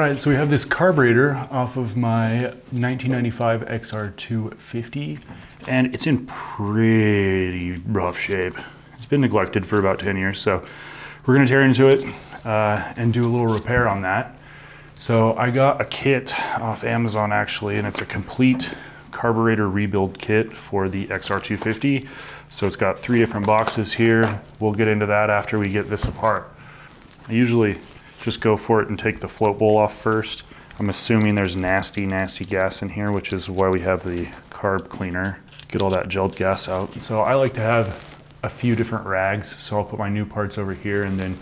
right, so we have this carburetor off of my 1995 XR250, and it's in pretty rough shape. It's been neglected for about 10 years, so we're gonna tear into it and do a little repair on that. So I got a kit off Amazon actually, and it's a complete carburetor rebuild kit for the XR250. So it's got 3 different boxes here. We'll get into that after we get this apart. I usually just go for it and take the float bowl off first. I'm assuming there's nasty gas in here, which is why we have the carb cleaner. Get all that gelled gas out. So I like to have a few different rags. So I'll put my new parts over here and then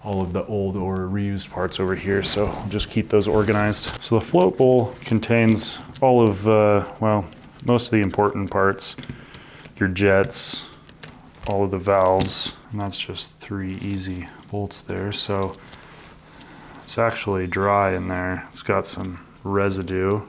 all of the old or reused parts over here. So I'll just keep those organized. So the float bowl contains all of, well, most of the important parts, your jets, all of the valves, and that's just 3 easy bolts there. So it's actually dry in there. It's got some residue.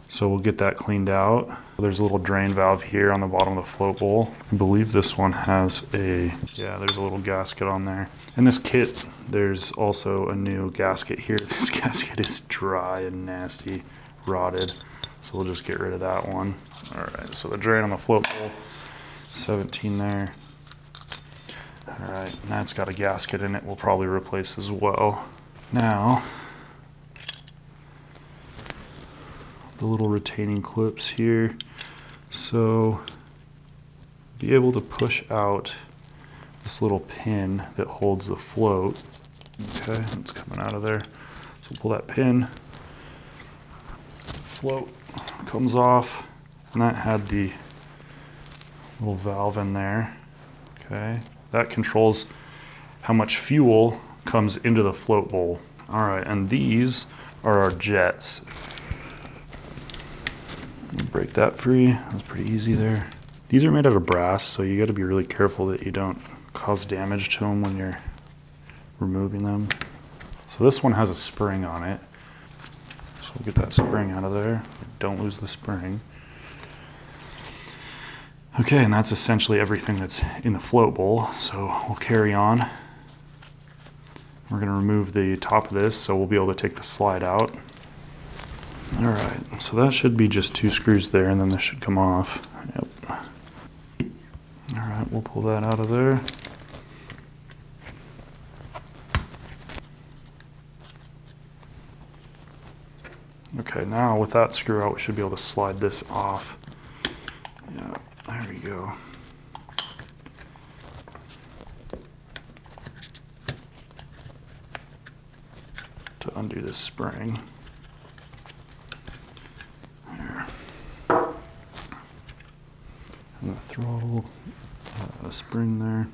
So we'll get that cleaned out. There's a little drain valve here on the bottom of the float bowl. I believe this one has there's a little gasket on there. In this kit, there's also a new gasket here. This gasket is dry and nasty, rotted. So we'll just get rid of that one. All right, so the drain on the float bowl, 17 there. All right, and that's got a gasket in it we'll probably replace as well. Now, the little retaining clips here. So, be able to push out this little pin that holds the float. Okay, it's coming out of there. So pull that pin, float comes off, and that had the little valve in there. Okay, that controls how much fuel comes into the float bowl. All right, and these are our jets. Break that free. That's pretty easy there. These are made out of brass, so you got to be really careful that you don't cause damage to them when you're removing them. So this one has a spring on it. So we'll get that spring out of there. Don't lose the spring. Okay, and that's essentially everything that's in the float bowl. So we'll carry on. We're going to remove the top of this, so we'll be able to take the slide out. All right, so that should be just 2 screws there, and then this should come off. Yep. All right, we'll pull that out of there. Okay, now with that screw out, we should be able to slide this off. Yeah, there we go. To undo this spring. There. And the throttle spring there.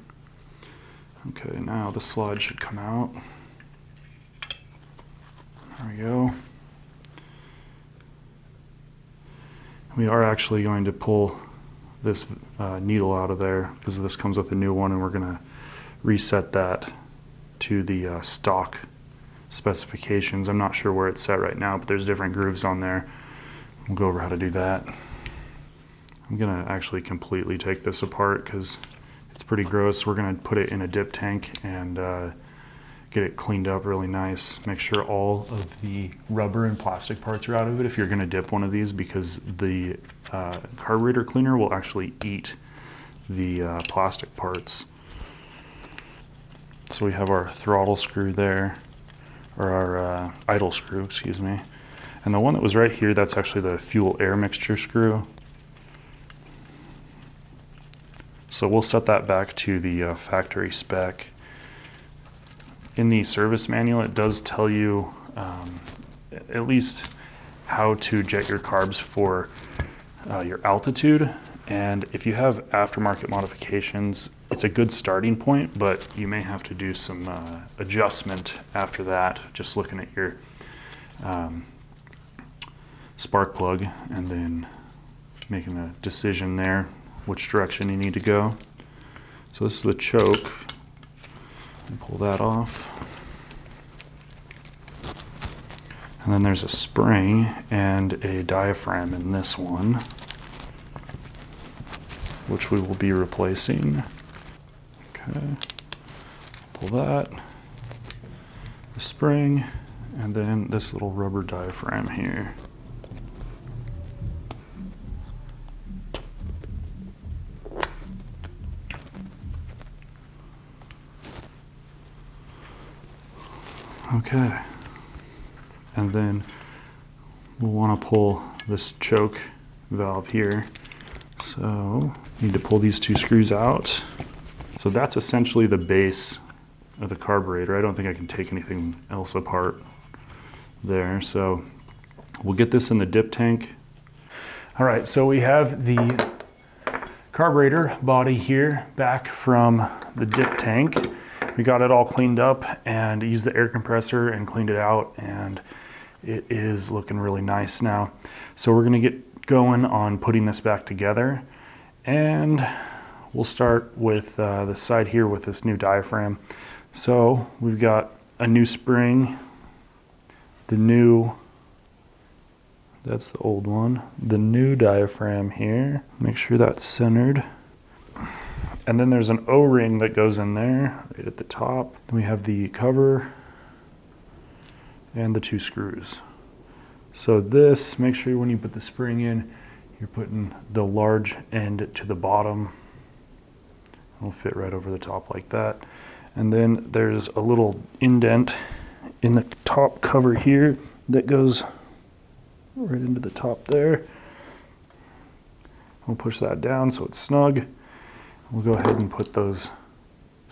Okay, now the slide should come out. There we go. We are actually going to pull this needle out of there because this comes with a new one, and we're going to reset that to the stock specifications. I'm not sure where it's set right now, but there's different grooves on there. We'll go over how to do that. I'm gonna actually completely take this apart because it's pretty gross. We're gonna put it in a dip tank and get it cleaned up really nice. Make sure all of the rubber and plastic parts are out of it if you're gonna dip one of these, because the carburetor cleaner will actually eat the plastic parts. So we have our throttle screw there, or our idle screw, excuse me. And the one that was right here, that's actually the fuel air mixture screw. So we'll set that back to the factory spec. In the service manual, it does tell you at least how to jet your carbs for your altitude. And if you have aftermarket modifications, it's a good starting point, but you may have to do some adjustment after that, just looking at your spark plug and then making a decision there which direction you need to go. So this is the choke. Pull that off. And then there's a spring and a diaphragm in this one, which we will be replacing. Okay, pull that, the spring, And then this little rubber diaphragm here. Okay, and then we'll want to pull this choke valve here. So need to pull these two screws out. So that's essentially the base of the carburetor. I don't think I can take anything else apart there. So we'll get this in the dip tank. All right, so we have the carburetor body here back from the dip tank. We got it all cleaned up and used the air compressor and cleaned it out, and it is looking really nice now. So we're gonna get going on putting this back together, and we'll start with the side here with this new diaphragm. So we've got a new spring, that's the old one, the new diaphragm here. Make sure that's centered. And then there's an O-ring that goes in there right at the top. Then we have the cover and the two screws. So this, make sure when you put the spring in, you're putting the large end to the bottom. It'll fit right over the top like that. And then there's a little indent in the top cover here that goes right into the top there. We'll push that down so it's snug. We'll go ahead and put those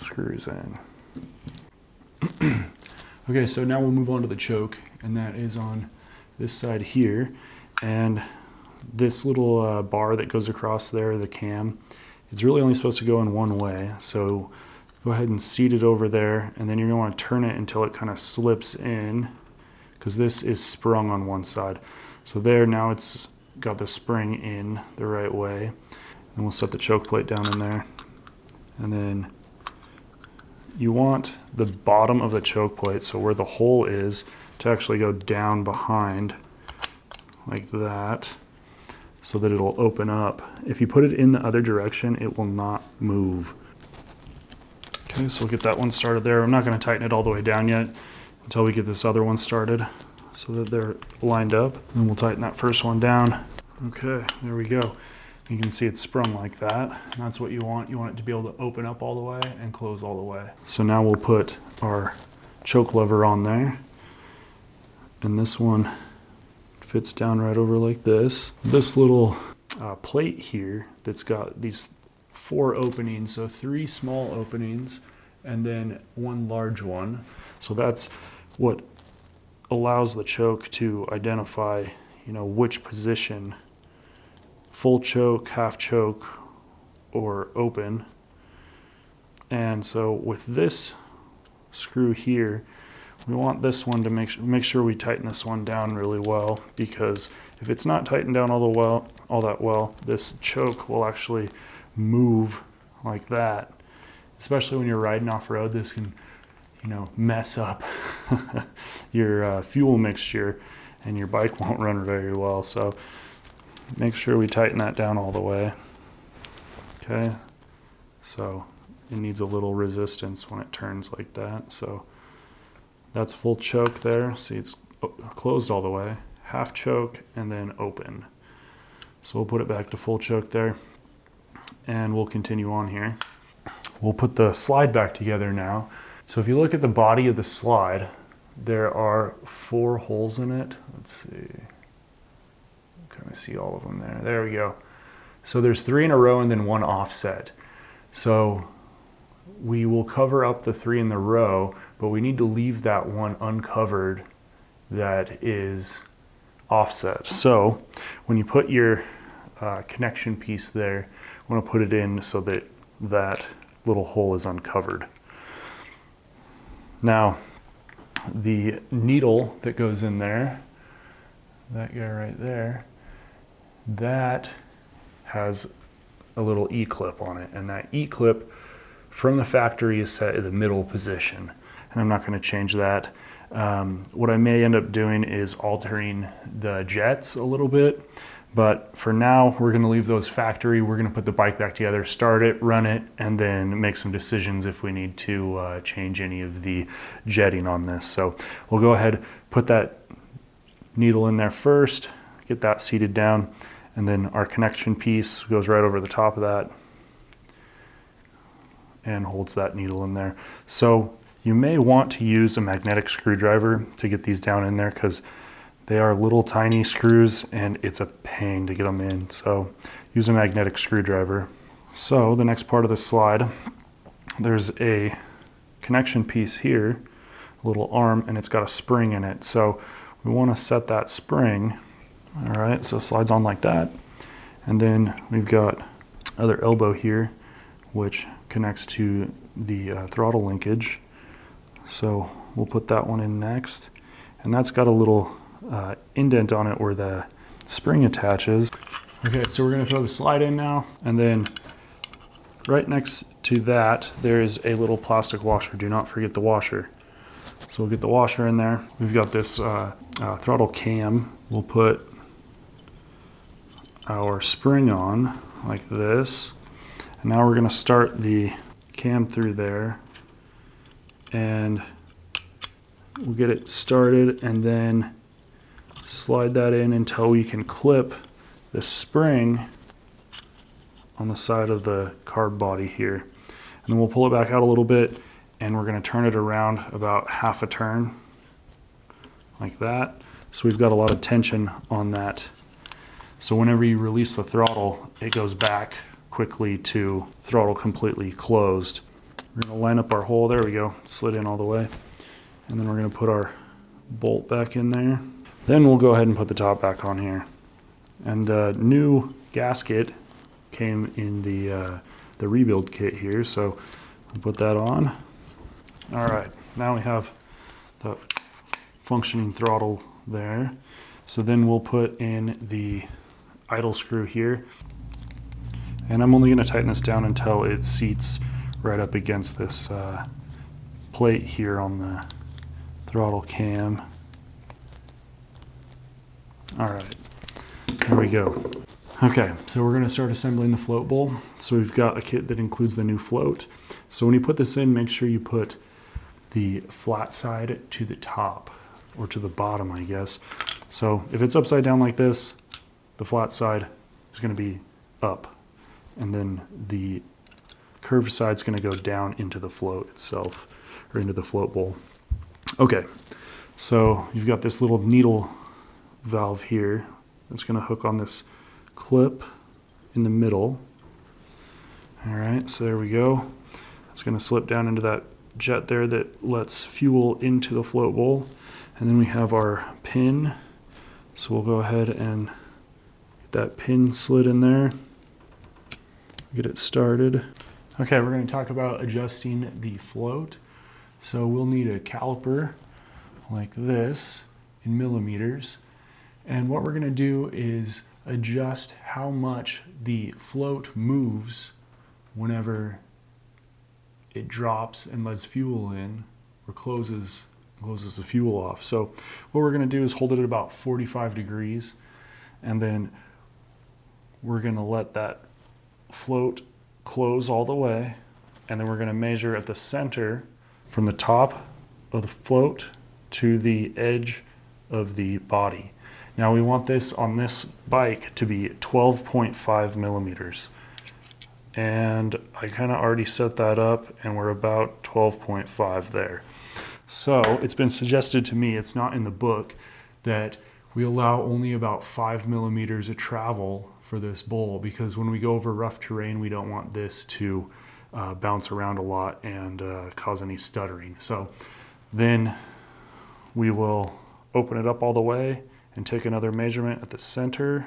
screws in. Okay, so now we'll move on to the choke, and that is on this side here. And this little bar that goes across there, the cam, it's really only supposed to go in one way. So go ahead and seat it over there, and then you're gonna wanna turn it until it kind of slips in, because this is sprung on one side. So there, now it's got the spring in the right way. And we'll set the choke plate down in there. And then you want the bottom of the choke plate, so where the hole is, to actually go down behind like that, so that it'll open up. If you put it in the other direction, it will not move. Okay, so we'll get that one started there. I'm not going to tighten it all the way down yet until we get this other one started so that they're lined up. And we'll tighten that first one down. Okay, there we go. You can see it's sprung like that, and that's what you want. You want it to be able to open up all the way and close all the way. So now we'll put our choke lever on there, and this one fits down right over like this. This little plate here that's got these 4 openings, so 3 small openings and then 1 large one. So that's what allows the choke to identify, you know, which position, full choke, half choke, or open. And so with this screw here, we want this one to make sure we tighten this one down really well, because if it's not tightened down all that well, this choke will actually move like that. Especially when you're riding off-road, this can, you know, mess up your fuel mixture, and your bike won't run very well. So make sure we tighten that down all the way. Okay, so it needs a little resistance when it turns like that. So that's full choke there. See, it's closed all the way, half choke, and then open. So we'll put it back to full choke there, and we'll continue on here. We'll put the slide back together now. So if you look at the body of the slide, there are 4 holes in it. Let's see. Can I see all of them there? There we go. So there's 3 in a row and then 1 offset. So we will cover up the 3 in the row, but we need to leave that one uncovered that is offset. So when you put your connection piece there, I want to put it in so that that little hole is uncovered. Now, the needle that goes in there, that guy right there, that has a little E-clip on it, and that E-clip from the factory is set in the middle position, and I'm not going to change that. What I may end up doing is altering the jets a little bit, But for now, we're gonna leave those factory. We're gonna put the bike back together, start it, run it, and then make some decisions if we need to change any of the jetting on this. So we'll go ahead, put that needle in there first, get that seated down, and then our connection piece goes right over the top of that and holds that needle in there. So you may want to use a magnetic screwdriver to get these down in there, because they are little tiny screws and it's a pain to get them in. So use a magnetic screwdriver. So the next part of the slide, there's a connection piece here, a little arm, and it's got a spring in it. So we want to set that spring. All right, so it slides on like that. And then we've got other elbow here, which connects to the throttle linkage. So we'll put that one in next. And that's got a little indent on it where the spring attaches. Okay, so we're gonna throw the slide in now, and then right next to that, there's a little plastic washer. Do not forget the washer. So we'll get the washer in there. We've got this throttle cam. We'll put our spring on like this. And now we're gonna start the cam through there, and we'll get it started and then slide that in until we can clip the spring on the side of the carb body here. And then we'll pull it back out a little bit, and we're going to turn it around about half a turn like that. So we've got a lot of tension on that. So whenever you release the throttle, it goes back quickly to throttle completely closed. We're going to line up our hole. There we go. Slid in all the way. And then we're going to put our bolt back in there. Then we'll go ahead and put the top back on here. And the new gasket came in the rebuild kit here, so we'll put that on. All right, now we have the functioning throttle there. So then we'll put in the idle screw here. And I'm only going to tighten this down until it seats right up against this plate here on the throttle cam. All right, there we go. Okay, so we're going to start assembling the float bowl. So we've got a kit that includes the new float. So when you put this in, make sure you put the flat side to the top, or to the bottom, I guess. So if it's upside down like this, the flat side is going to be up, and then the curved side is going to go down into the float itself, or into the float bowl. Okay, so you've got this little needle valve here that's going to hook on this clip in the middle. All right, so there we go. It's going to slip down into that jet there that lets fuel into the float bowl. And then we have our pin. So we'll go ahead and get that pin slid in there. Get it started. Okay, we're going to talk about adjusting the float. So we'll need a caliper like this in millimeters. And what we're going to do is adjust how much the float moves whenever it drops and lets fuel in, or closes the fuel off. So what we're going to do is hold it at about 45 degrees, and then we're going to let that float close all the way, and then we're going to measure at the center from the top of the float to the edge of the body. Now we want this on this bike to be 12.5 millimeters. And I kind of already set that up, and we're about 12.5 there. So it's been suggested to me, it's not in the book, that we allow only about 5 millimeters of travel for this bowl, because when we go over rough terrain, we don't want this to bounce around a lot and cause any stuttering. So then we will open it up all the way and take another measurement at the center,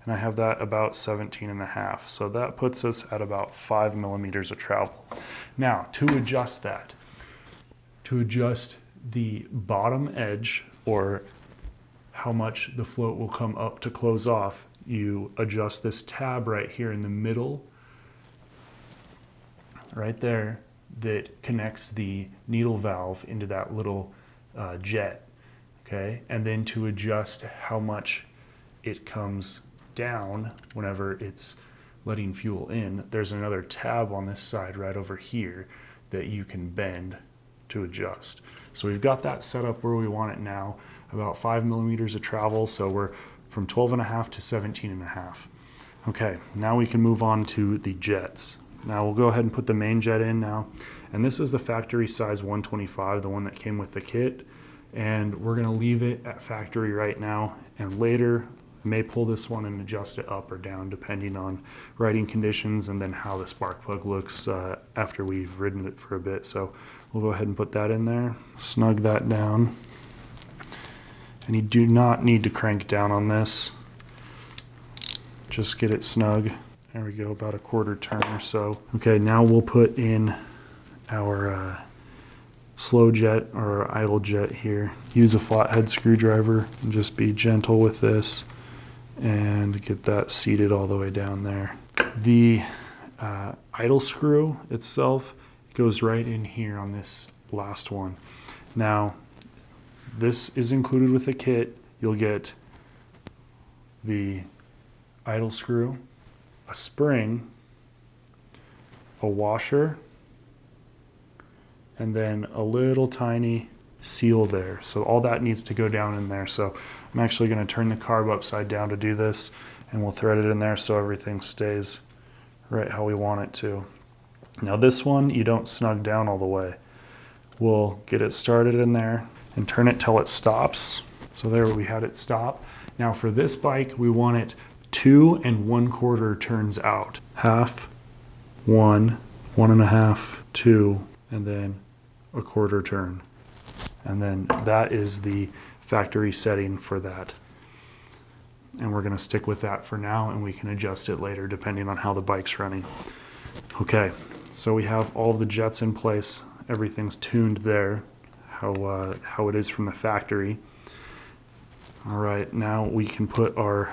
and I have that about 17.5. So that puts us at about 5 millimeters of travel. Now, to adjust that, to adjust the bottom edge, or how much the float will come up to close off, you adjust this tab right here in the middle, right there, that connects the needle valve into that little jet. Okay, and then to adjust how much it comes down whenever it's letting fuel in, there's another tab on this side right over here that you can bend to adjust. So we've got that set up where we want it now, about 5 millimeters of travel. So we're from 12.5 to 17.5. Okay, now we can move on to the jets. Now we'll go ahead and put the main jet in now. And this is the factory size 125, the one that came with the kit. And we're gonna leave it at factory right now. And later, I may pull this one and adjust it up or down depending on riding conditions and then how the spark plug looks after we've ridden it for a bit. So we'll go ahead and put that in there, snug that down. And you do not need to crank down on this. Just get it snug. There we go, about a quarter turn or so. Okay, now we'll put in our slow jet or idle jet here. Use a flathead screwdriver and just be gentle with this and get that seated all the way down there. The idle screw itself goes right in here on this last one. Now, this is included with the kit. You'll get the idle screw, a spring, a washer, and then a little tiny seal there. So all that needs to go down in there. So I'm actually going to turn the carb upside down to do this, and we'll thread it in there so everything stays right how we want it to. Now this one, you don't snug down all the way. We'll get it started in there and turn it till it stops. So there we had it stop. Now for this bike, we want it 2 1/4 turns out. Half, 1, 1.5, 2, and then a quarter turn. And then that is the factory setting for that. And we're gonna stick with that for now, and we can adjust it later depending on how the bike's running. Okay, so we have all the jets in place. Everything's tuned there, how it is from the factory. All right, now we can put our,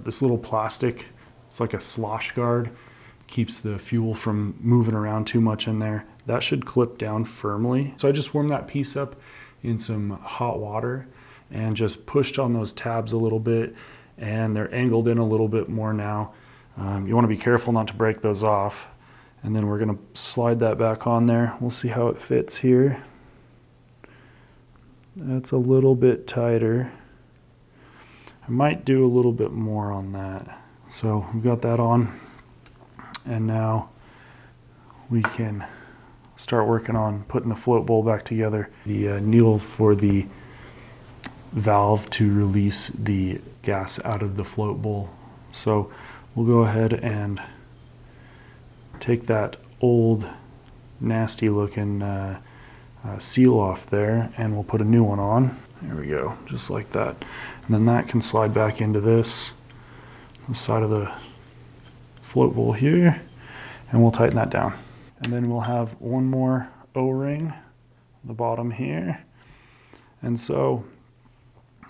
this little plastic, it's like a slosh guard, keeps the fuel from moving around too much in there. That should clip down firmly. So I just warmed that piece up in some hot water and just pushed on those tabs a little bit, and they're angled in a little bit more now. You want to be careful not to break those off. And then we're going to slide that back on there. We'll see how it fits here. That's a little bit tighter. I might do a little bit more on that. So we've got that on, and now we can start working on putting the float bowl back together. The needle for the valve to release the gas out of the float bowl. So we'll go ahead and take that old nasty looking seal off there, and we'll put a new one on. There we go, just like that. And then that can slide back into this, the side of the float bowl here, and we'll tighten that down. And then we'll have one more O-ring on the bottom here. And so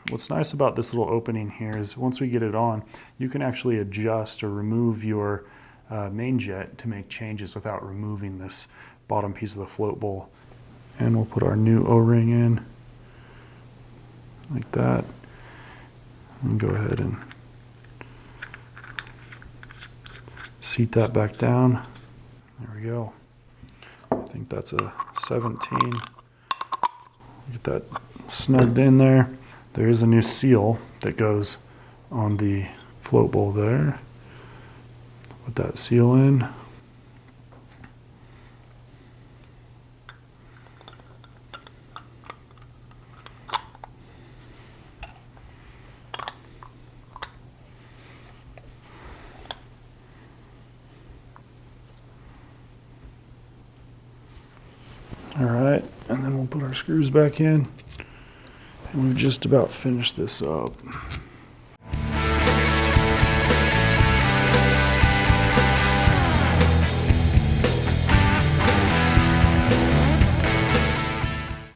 what's nice about this little opening here is once we get it on, you can actually adjust or remove your main jet to make changes without removing this bottom piece of the float bowl. And we'll put our new O-ring in like that, and go ahead and seat that back down. There we go. I think that's a 17. Get that snugged in there. There is a new seal that goes on the float bowl there. Put that seal in. All right, and then we'll put our screws back in, and we've just about finished this up.